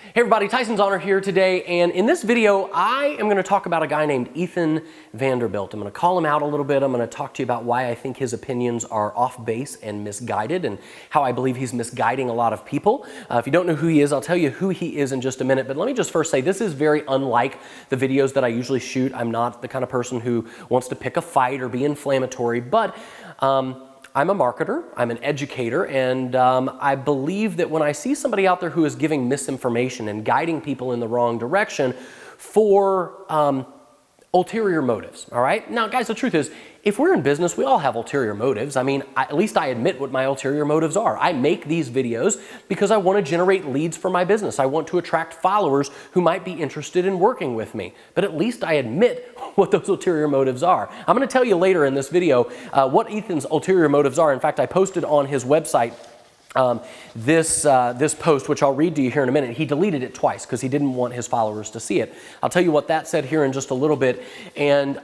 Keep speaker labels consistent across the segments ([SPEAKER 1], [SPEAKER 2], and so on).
[SPEAKER 1] Hey everybody, Tyson's Honor here today, and in this video I am going to talk about a guy named Ethan Vanderbuilt. I'm going to call him out a little bit. I'm going to talk to you about why I think his opinions are off base and misguided, and how I believe he's misguiding a lot of people. If you don't know who he is, I'll tell you who he is in just a minute, but let me just first say this is very unlike the videos that I usually shoot. I'm not the kind of person who wants to pick a fight or be inflammatory, but I'm a marketer, I'm an educator, and I believe that when I see somebody out there who is giving misinformation and guiding people in the wrong direction for ulterior motives, all right? Now, guys, the truth is, if we're in business, we all have ulterior motives. I mean, at least I admit what my ulterior motives are. I make these videos because I want to generate leads for my business. I want to attract followers who might be interested in working with me. But at least I admit what those ulterior motives are. I'm going to tell you later in this video what Ethan's ulterior motives are. In fact, I posted on his website this post, which I'll read to you here in a minute. He deleted it twice because he didn't want his followers to see it. I'll tell you what that said here in just a little bit. And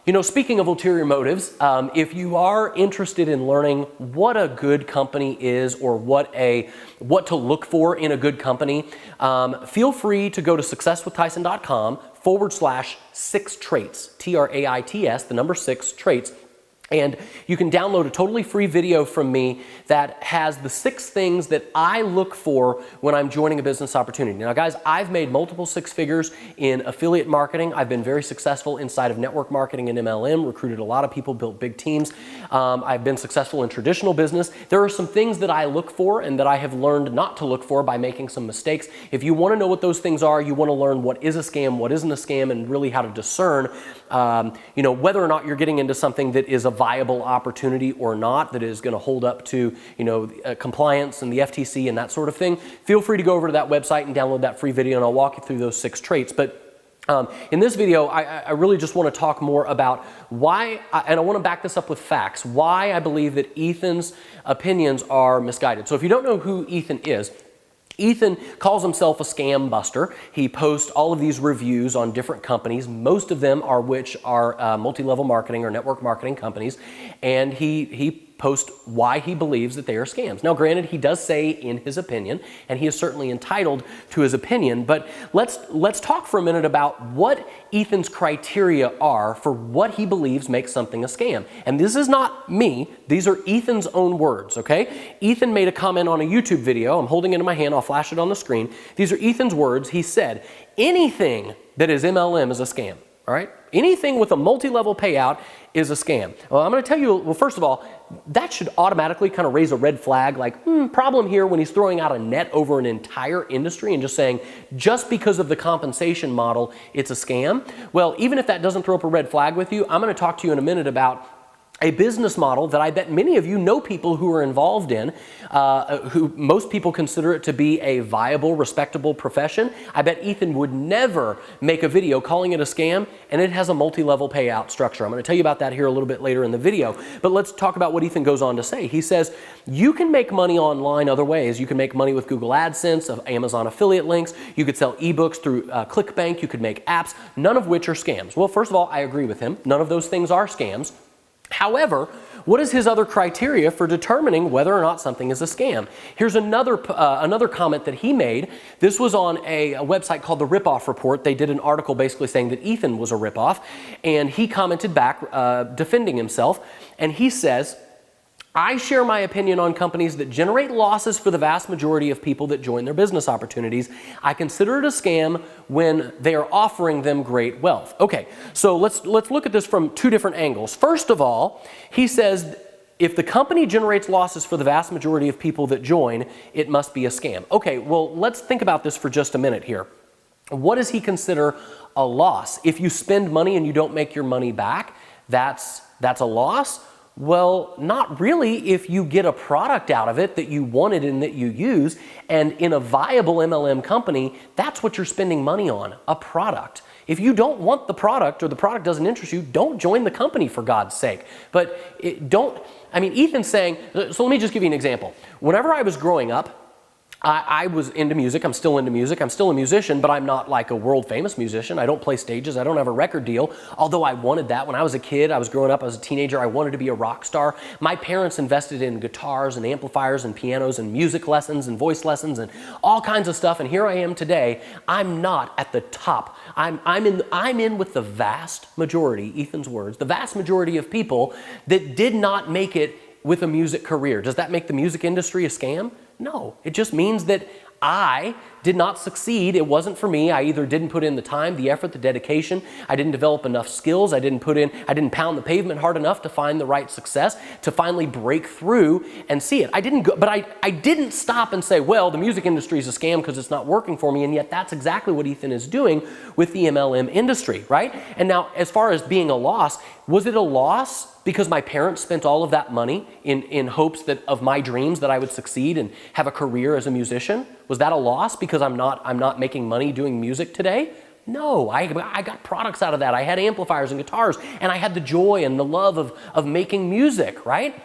[SPEAKER 1] you know, speaking of ulterior motives, if you are interested in learning what a good company is or what to look for in a good company, feel free to go to successwithtyson.com/6 traits, TRAITS, the number 6 traits. And you can download a totally free video from me that has the 6 things that I look for when I'm joining a business opportunity. Now, guys, I've made multiple 6 figures in affiliate marketing. I've been very successful inside of network marketing and MLM, recruited a lot of people, built big teams. I've been successful in traditional business. There are some things that I look for and that I have learned not to look for by making some mistakes. If you want to know what those things are, you want to learn what is a scam, what isn't a scam, and really how to discern, you know, whether or not you're getting into something that is a viable opportunity or not, that is going to hold up to, you know, compliance and the FTC and that sort of thing, feel free to go over to that website and download that free video, and I'll walk you through those 6 traits. But in this video, I really just want to talk more about why, and I want to back this up with facts, why I believe that Ethan's opinions are misguided. So if you don't know who Ethan is, Ethan calls himself a scam buster. He posts all of these reviews on different companies, most of them are multi-level marketing or network marketing companies, and he posts why he believes that they are scams. Now, granted, he does say in his opinion, and he is certainly entitled to his opinion, but let's talk for a minute about what Ethan's criteria are for what he believes makes something a scam. And this is not me, these are Ethan's own words, okay? Ethan made a comment on a YouTube video. I'm holding it in my hand, I'll flash it on the screen. These are Ethan's words. He said, anything that is MLM is a scam, all right? Anything with a multi-level payout is a scam. Well, I'm going to tell you, well, first of all, that should automatically kind of raise a red flag, like, problem here when he's throwing out a net over an entire industry and just saying, just because of the compensation model, it's a scam. Well, even if that doesn't throw up a red flag with you, I'm going to talk to you in a minute about a business model that I bet many of you know people who are involved in, who most people consider it to be a viable, respectable profession. I bet Ethan would never make a video calling it a scam, and it has a multi-level payout structure. I'm going to tell you about that here a little bit later in the video, but let's talk about what Ethan goes on to say. He says, you can make money online other ways. You can make money with Google AdSense, Amazon affiliate links. You could sell ebooks through ClickBank. You could make apps, none of which are scams. Well, first of all, I agree with him. None of those things are scams. However, what is his other criteria for determining whether or not something is a scam? Here's another comment that he made. This was on a website called the Ripoff Report. They did an article basically saying that Ethan was a ripoff, and he commented back defending himself, and he says, I share my opinion on companies that generate losses for the vast majority of people that join their business opportunities. I consider it a scam when they are offering them great wealth. Okay, so let's look at this from 2 different angles. First of all, he says if the company generates losses for the vast majority of people that join, it must be a scam. Okay, well, let's think about this for just a minute here. What does he consider a loss? If you spend money and you don't make your money back, that's a loss? Well, not really if you get a product out of it that you wanted and that you use, and in a viable MLM company, that's what you're spending money on, a product. If you don't want the product or the product doesn't interest you, don't join the company for God's sake. But Ethan's saying, so let me just give you an example. Whenever I was growing up, I was into music. I'm still into music. I'm still a musician, but I'm not like a world famous musician. I don't play stages. I don't have a record deal, although I wanted that. When I was a kid, I was growing up, I was a teenager, I wanted to be a rock star. My parents invested in guitars and amplifiers and pianos and music lessons and voice lessons and all kinds of stuff, and here I am today. I'm not at the top. I'm in with the vast majority, Ethan's words, the vast majority of people that did not make it with a music career. Does that make the music industry a scam? No, it just means that I did not succeed. It wasn't for me. I either didn't put in the time, the effort, the dedication. I didn't develop enough skills. I didn't pound the pavement hard enough to find the right success, to finally break through and see it. I didn't stop and say, well, the music industry is a scam because it's not working for me. And yet that's exactly what Ethan is doing with the MLM industry, right? And now, as far as being a loss, was it a loss because my parents spent all of that money in hopes of my dreams that I would succeed and have a career as a musician? Was that a loss because I'm not making money doing music today? No, I got products out of that. I had amplifiers and guitars, and I had the joy and the love of making music, right?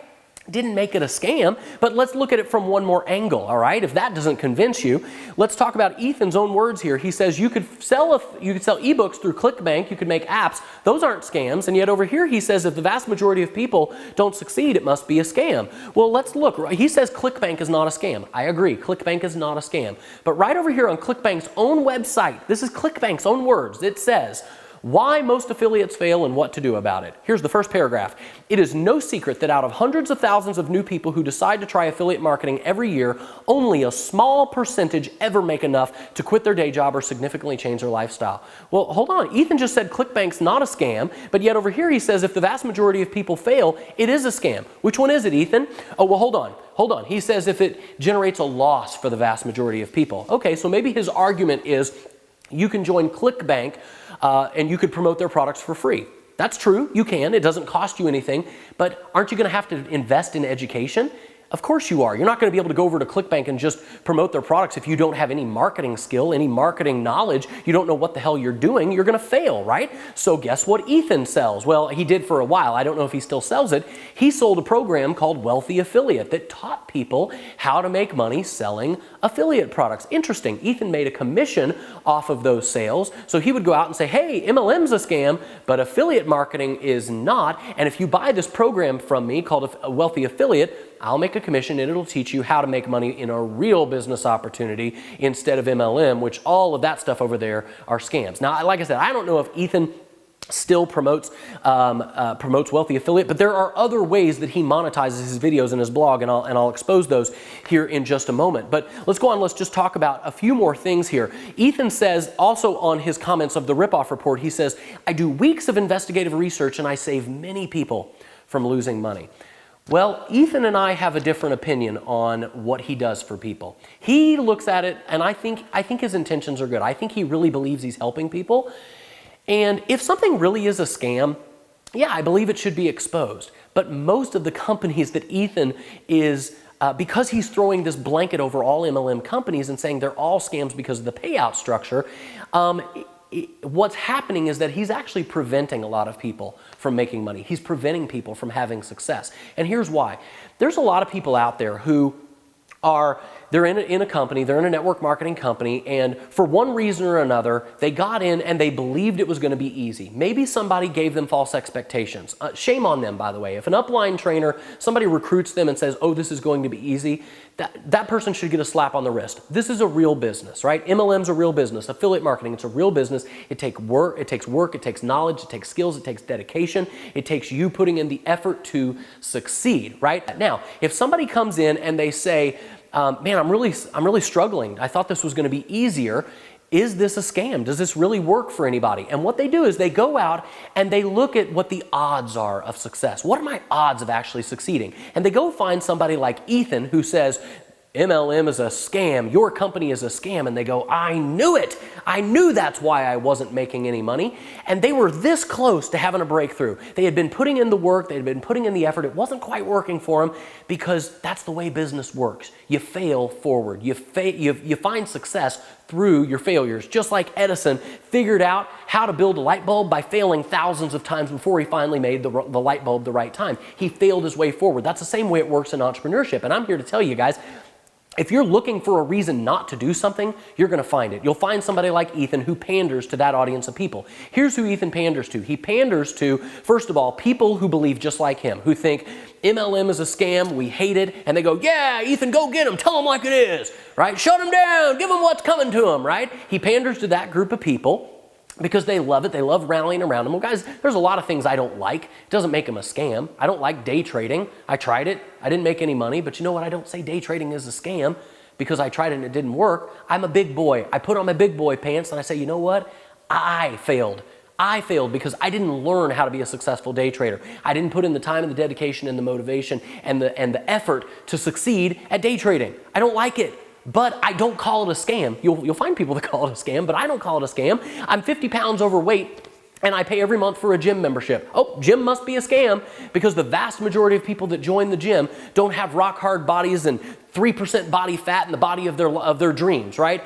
[SPEAKER 1] Didn't make it a scam, but let's look at it from one more angle, all right? If that doesn't convince you, let's talk about Ethan's own words here. He says you could sell ebooks through ClickBank, you could make apps. Those aren't scams, and yet over here he says if the vast majority of people don't succeed, it must be a scam. Well, let's look. He says ClickBank is not a scam. I agree, ClickBank is not a scam. But right over here on ClickBank's own website, this is ClickBank's own words, it says, why most affiliates fail and what to do about it. Here's the first paragraph. It is no secret that out of hundreds of thousands of new people who decide to try affiliate marketing every year, only a small percentage ever make enough to quit their day job or significantly change their lifestyle. Well, hold on. Ethan just said ClickBank's not a scam, but yet over here he says if the vast majority of people fail, it is a scam. Which one is it, Ethan? Oh, well, hold on. He says if it generates a loss for the vast majority of people. Okay, so maybe his argument is you can join ClickBank and you could promote their products for free. That's true, you can. It doesn't cost you anything, but aren't you going to have to invest in education? Of course you are. You're not going to be able to go over to ClickBank and just promote their products if you don't have any marketing skill, any marketing knowledge. You don't know what the hell you're doing. You're going to fail, right? So guess what Ethan sells? Well, he did for a while. I don't know if he still sells it. He sold a program called Wealthy Affiliate that taught people how to make money selling affiliate products. Interesting. Ethan made a commission off of those sales. So he would go out and say, hey, MLM's a scam, but affiliate marketing is not. And if you buy this program from me called a Wealthy Affiliate, I'll make a commission and it'll teach you how to make money in a real business opportunity instead of MLM, which all of that stuff over there are scams. Now, like I said, I don't know if Ethan still promotes Wealthy Affiliate, but there are other ways that he monetizes his videos in his blog, and I'll expose those here in just a moment. But let's go on, let's just talk about a few more things here. Ethan says, also on his comments of the ripoff report, he says, I do weeks of investigative research and I save many people from losing money. Well, Ethan and I have a different opinion on what he does for people. He looks at it, and I think his intentions are good. I think he really believes he's helping people. And if something really is a scam, yeah, I believe it should be exposed. But most of the companies that Ethan is, because he's throwing this blanket over all MLM companies and saying they're all scams because of the payout structure, what's happening is that he's actually preventing a lot of people from making money. He's preventing people from having success. And here's why. There's a lot of people out there who they're in a company, they're in a network marketing company, and for one reason or another, they got in and they believed it was going to be easy. Maybe somebody gave them false expectations. Shame on them, by the way. If an upline trainer, somebody recruits them and says, oh, this is going to be easy, that person should get a slap on the wrist. This is a real business, right? MLM's a real business. Affiliate marketing, it's a real business. It takes work, it takes knowledge, it takes skills, it takes dedication. It takes you putting in the effort to succeed, right? Now, if somebody comes in and they say, man, I'm really struggling. I thought this was going to be easier. Is this a scam? Does this really work for anybody? And what they do is they go out and they look at what the odds are of success. What are my odds of actually succeeding? And they go find somebody like Ethan who says, MLM is a scam, your company is a scam, and they go, I knew it. I knew that's why I wasn't making any money. And they were this close to having a breakthrough. They had been putting in the work, they had been putting in the effort. It wasn't quite working for them because that's the way business works. You fail forward. You find success through your failures. Just like Edison figured out how to build a light bulb by failing thousands of times before he finally made the light bulb the right time. He failed his way forward. That's the same way it works in entrepreneurship. And I'm here to tell you guys, If you're looking for a reason not to do something, you're going to find it. You'll find somebody like Ethan who panders to that audience of people. Here's who Ethan panders to. He panders to, first of all, people who believe just like him, who think MLM is a scam, we hate it, and they go, yeah, Ethan, go get him, tell him like it is, right? Shut him down, give him what's coming to him, right? He panders to that group of people because they love it. They love rallying around them. Well, guys, there's a lot of things I don't like. It doesn't make them a scam. I don't like day trading. I tried it. I didn't make any money. But you know what? I don't say day trading is a scam because I tried it and it didn't work. I'm a big boy. I put on my big boy pants and I say, you know what? I failed. I failed because I didn't learn how to be a successful day trader. I didn't put in the time and the dedication and the motivation and the effort to succeed at day trading. I don't like it. But I don't call it a scam. You'll find people that call it a scam, but I don't call it a scam. I'm 50 pounds overweight and I pay every month for a gym membership. Oh, gym must be a scam because the vast majority of people that join the gym don't have rock hard bodies and 3% body fat in the body of their dreams, right?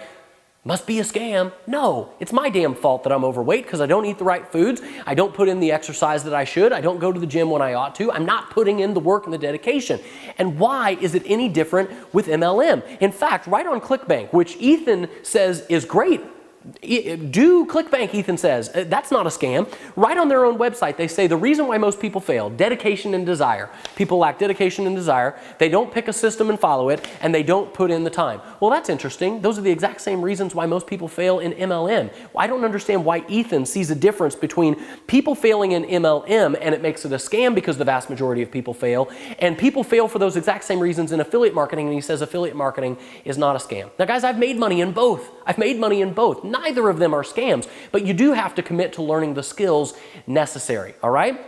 [SPEAKER 1] Must be a scam. No, it's my damn fault that I'm overweight because I don't eat the right foods. I don't put in the exercise that I should. I don't go to the gym when I ought to. I'm not putting in the work and the dedication. And why is it any different with MLM? In fact, right on ClickBank, which Ethan says is great. Do ClickBank, Ethan says. That's not a scam. Right on their own website, they say the reason why most people fail, dedication and desire. People lack dedication and desire. They don't pick a system and follow it, and they don't put in the time. Well, that's interesting. Those are the exact same reasons why most people fail in MLM. I don't understand why Ethan sees a difference between people failing in MLM and it makes it a scam because the vast majority of people fail, and people fail for those exact same reasons in affiliate marketing, and he says affiliate marketing is not a scam. Now, guys, I've made money in both. I've made money in both. Neither of them are scams, but you do have to commit to learning the skills necessary, all right?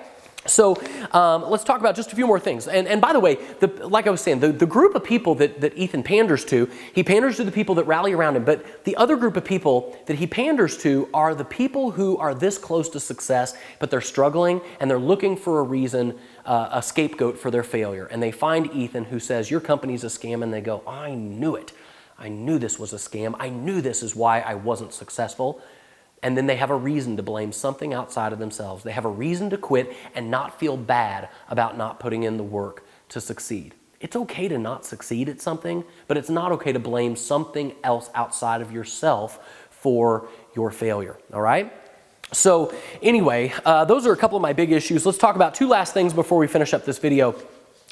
[SPEAKER 1] So let's talk about just a few more things. And by the way, like I was saying, the group of people that Ethan panders to, he panders to the people that rally around him, but the other group of people that he panders to are the people who are this close to success, but they're struggling and they're looking for a reason, a scapegoat for their failure. And they find Ethan who says, your company's a scam, and they go, I knew it. I knew this was a scam. I knew this is why I wasn't successful. And then they have a reason to blame something outside of themselves. They have a reason to quit and not feel bad about not putting in the work to succeed. It's okay to not succeed at something, but it's not okay to blame something else outside of yourself for your failure, all right? So anyway, those are a couple of my big issues. Let's talk about two last things before we finish up this video.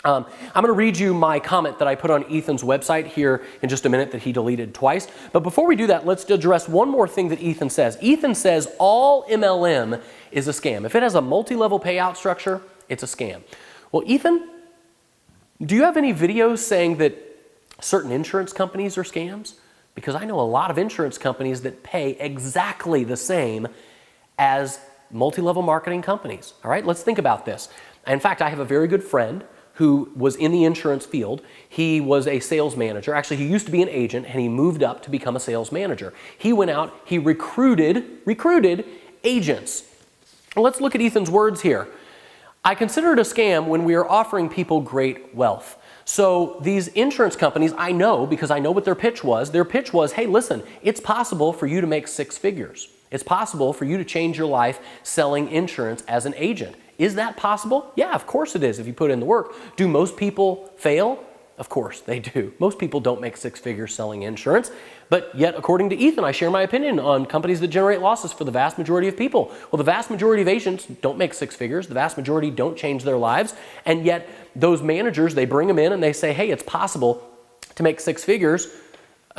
[SPEAKER 1] I'm going to read you my comment that I put on Ethan's website here in just a minute that he deleted twice. But before we do that, let's address one more thing that Ethan says. Ethan says all MLM is a scam. If it has a multi-level payout structure, it's a scam. Well, Ethan, do you have any videos saying that certain insurance companies are scams? Because I know a lot of insurance companies that pay exactly the same as multi-level marketing companies. All right, let's think about this. In fact, I have a very good friend who was in the insurance field. He was a sales manager. Actually, he used to be an agent, and he moved up to become a sales manager. He went out, he recruited agents. Well, let's look at Ethan's words here. I consider it a scam when we are offering people great wealth. So these insurance companies, I know because I know what their pitch was. Their pitch was, hey, listen, it's possible for you to make 6 figures. It's possible for you to change your life selling insurance as an agent. Is that possible? Yeah, of course it is if you put in the work. Do most people fail? Of course they do. Most people don't make 6 figures selling insurance, but yet according to Ethan, I share my opinion on companies that generate losses for the vast majority of people. Well, the vast majority of agents don't make 6 figures. The vast majority don't change their lives, and yet those managers, they bring them in and they say, hey, it's possible to make 6 figures.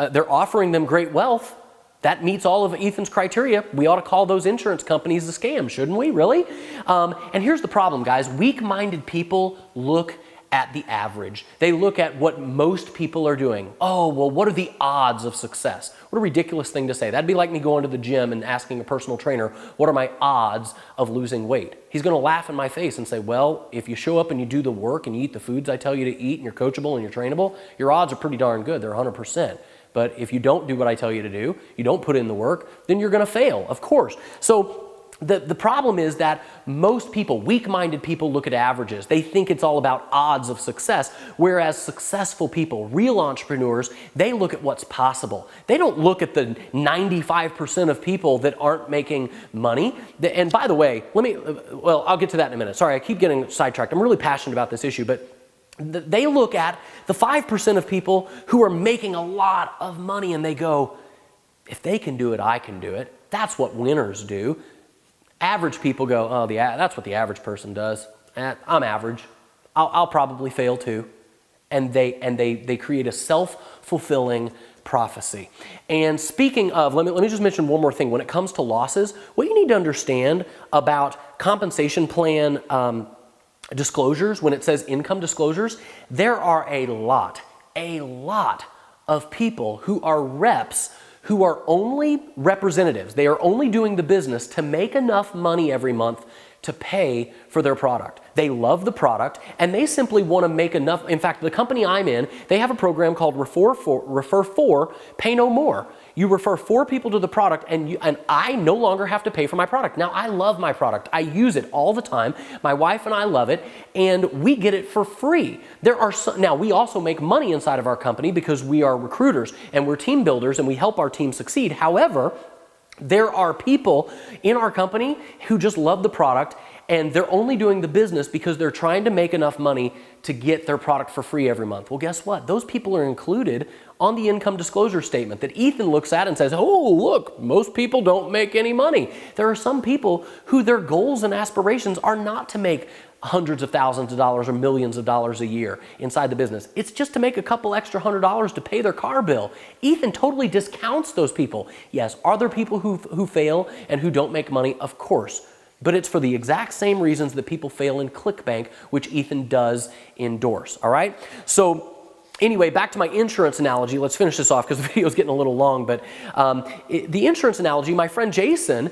[SPEAKER 1] They're offering them great wealth. That meets all of Ethan's criteria. We ought to call those insurance companies a scam, shouldn't we, really? And here's the problem, guys. Weak-minded people look at the average. They look at what most people are doing. Oh, well, what are the odds of success? What a ridiculous thing to say. That'd be like me going to the gym and asking a personal trainer, what are my odds of losing weight? He's going to laugh in my face and say, well, if you show up and you do the work and you eat the foods I tell you to eat and you're coachable and you're trainable, your odds are pretty darn good. They're 100%. But if you don't do what I tell you to do, you don't put in the work, then you're going to fail, of course. So the problem is that most people, weak-minded people, look at averages. They think it's all about odds of success, whereas successful people, real entrepreneurs, they look at what's possible. They don't look at the 95% of people that aren't making money. And by the way, I'll get to that in a minute. Sorry, I keep getting sidetracked. I'm really passionate about this issue, but They look at the 5% of people who are making a lot of money and they go, if they can do it, I can do it. That's what winners do. Average people go, oh, that's what the average person does. I'm average. I'll probably fail too. And they create a self-fulfilling prophecy. And speaking of, let me just mention one more thing. When it comes to losses, what you need to understand about compensation plan disclosures, when it says income disclosures, there are a lot of people who are reps who are only representatives. They are only doing the business to make enough money every month to pay for their product. They love the product and they simply want to make enough. In fact, the company I'm in, they have a program called Refer 4, Pay No More. You refer 4 people to the product and I no longer have to pay for my product. Now, I love my product. I use it all the time. My wife and I love it and we get it for free. Now, we also make money inside of our company because we are recruiters and we're team builders and we help our team succeed. However, there are people in our company who just love the product and they're only doing the business because they're trying to make enough money to get their product for free every month. Well, guess what? Those people are included on the income disclosure statement that Ethan looks at and says, oh, look, most people don't make any money. There are some people who their goals and aspirations are not to make hundreds of thousands of dollars or millions of dollars a year inside the business. It's just to make a couple extra $100 to pay their car bill. Ethan totally discounts those people. Yes, are there people who fail and who don't make money? Of course. But it's for the exact same reasons that people fail in ClickBank, which Ethan does endorse, all right? So anyway, back to my insurance analogy. Let's finish this off because the video is getting a little long. But the insurance analogy, my friend Jason,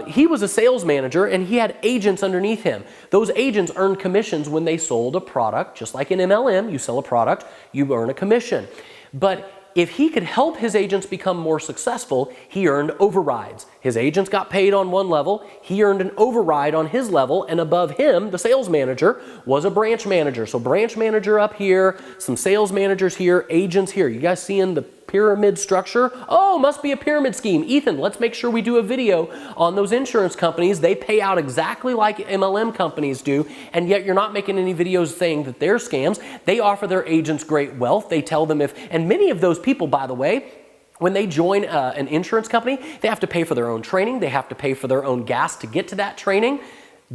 [SPEAKER 1] he was a sales manager and he had agents underneath him. Those agents earned commissions when they sold a product. Just like in MLM, you sell a product, you earn a commission. But if he could help his agents become more successful, he earned overrides. His agents got paid on one level, he earned an override on his level, and above him, the sales manager, was a branch manager. So branch manager up here, some sales managers here, agents here. You guys seeing the pyramid structure? Oh, must be a pyramid scheme. Ethan, let's make sure we do a video on those insurance companies. They pay out exactly like MLM companies do, and yet you're not making any videos saying that they're scams. They offer their agents great wealth. They tell them and many of those people, by the way, when they join an insurance company, they have to pay for their own training. They have to pay for their own gas to get to that training.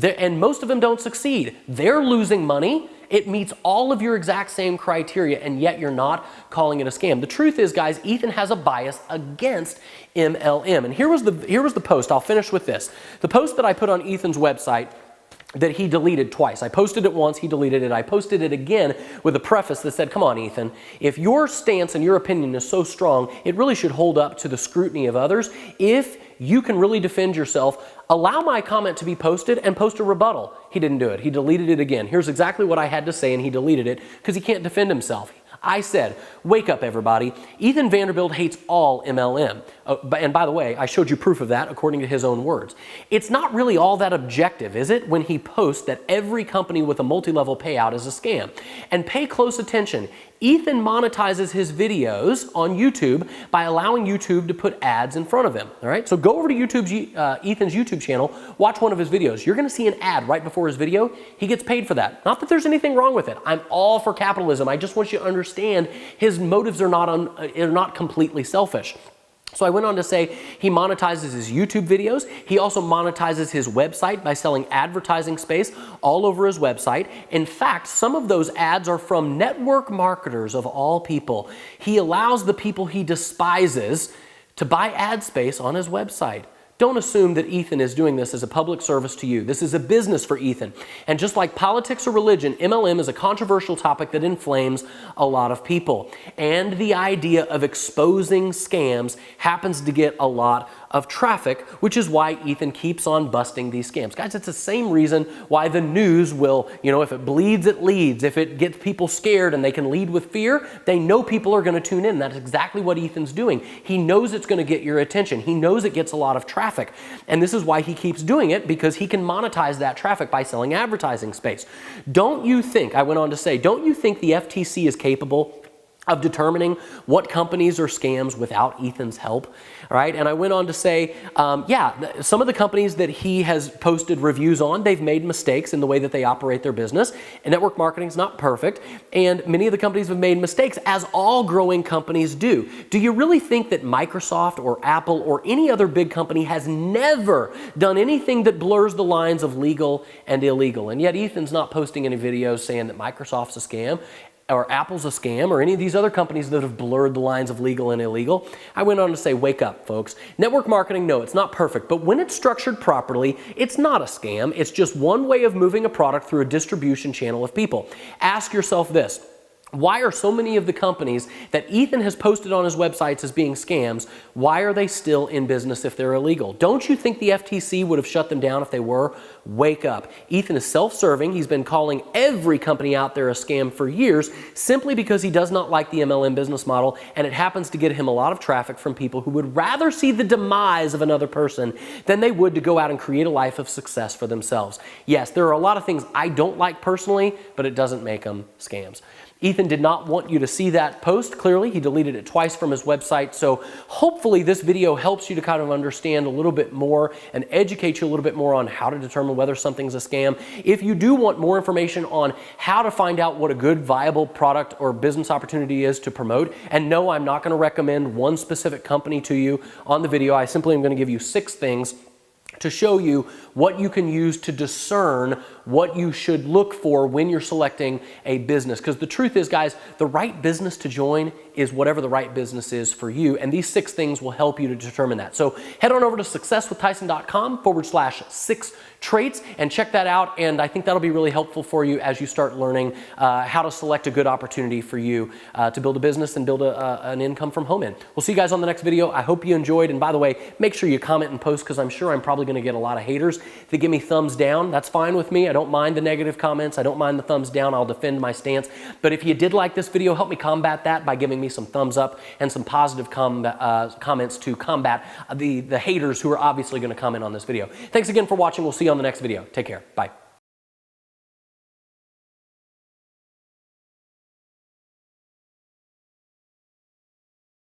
[SPEAKER 1] And most of them don't succeed. They're losing money. It meets all of your exact same criteria, and yet you're not calling it a scam. The truth is, guys, Ethan has a bias against MLM. And here was the post. I'll finish with this. The post that I put on Ethan's website that he deleted twice. I posted it once, he deleted it. I posted it again with a preface that said, come on, Ethan, if your stance and your opinion is so strong, it really should hold up to the scrutiny of others. If you can really defend yourself, allow my comment to be posted and post a rebuttal. He didn't do it. He deleted it again. Here's exactly what I had to say, and he deleted it because he can't defend himself. I said, wake up, everybody. Ethan Vanderbilt hates all MLM. And by the way, I showed you proof of that according to his own words. It's not really all that objective, is it, when he posts that every company with a multi-level payout is a scam? And pay close attention. Ethan monetizes his videos on YouTube by allowing YouTube to put ads in front of him. All right, so go over to Ethan's YouTube channel, watch one of his videos. You're going to see an ad right before his video. He gets paid for that. Not that there's anything wrong with it. I'm all for capitalism. I just want you to understand his motives are not completely selfish. So I went on to say he monetizes his YouTube videos. He also monetizes his website by selling advertising space all over his website. In fact, some of those ads are from network marketers of all people. He allows the people he despises to buy ad space on his website. Don't assume that Ethan is doing this as a public service to you. This is a business for Ethan. And just like politics or religion, MLM is a controversial topic that inflames a lot of people. And the idea of exposing scams happens to get a lot of traffic, which is why Ethan keeps on busting these scams. Guys, it's the same reason why the news will, if it bleeds, it leads. If it gets people scared and they can lead with fear, they know people are going to tune in. That's exactly what Ethan's doing. He knows it's going to get your attention. He knows it gets a lot of traffic. And this is why he keeps doing it, because he can monetize that traffic by selling advertising space. Don't you think, I went on to say, don't you think the FTC is capable of determining what companies are scams without Ethan's help, all right? And I went on to say, some of the companies that he has posted reviews on, they've made mistakes in the way that they operate their business, and network marketing is not perfect, and many of the companies have made mistakes, as all growing companies do. Do you really think that Microsoft or Apple or any other big company has never done anything that blurs the lines of legal and illegal? And yet Ethan's not posting any videos saying that Microsoft's a scam, or Apple's a scam, or any of these other companies that have blurred the lines of legal and illegal. I went on to say, wake up, folks. Network marketing, no, it's not perfect, but when it's structured properly, it's not a scam. It's just one way of moving a product through a distribution channel of people. Ask yourself this. Why are so many of the companies that Ethan has posted on his websites as being scams, why are they still in business if they're illegal? Don't you think the FTC would have shut them down if they were? Wake up. Ethan is self-serving. He's been calling every company out there a scam for years simply because he does not like the MLM business model, and it happens to get him a lot of traffic from people who would rather see the demise of another person than they would to go out and create a life of success for themselves. Yes, there are a lot of things I don't like personally, but it doesn't make them scams. Ethan did not want you to see that post, clearly. He deleted it twice from his website, so hopefully this video helps you to kind of understand a little bit more and educate you a little bit more on how to determine whether something's a scam. If you do want more information on how to find out what a good, viable product or business opportunity is to promote, and no, I'm not going to recommend one specific company to you on the video. I simply am going to give you 6 things to show you what you can use to discern what you should look for when you're selecting a business. Because the truth is, guys, the right business to join is whatever the right business is for you. And these 6 things will help you to determine that. So head on over to successwithtyson.com/6 traits and check that out. And I think that'll be really helpful for you as you start learning how to select a good opportunity for you to build a business and build an income from home in. We'll see you guys on the next video. I hope you enjoyed. And by the way, make sure you comment and post, because I'm sure I'm probably going to get a lot of haters that give me thumbs down. That's fine with me. I don't mind the negative comments. I don't mind the thumbs down. I'll defend my stance. But if you did like this video, help me combat that by giving me some thumbs up and some positive comments to combat the haters who are obviously going to comment on this video. Thanks again for watching. We'll see you on the next video. Take care. Bye.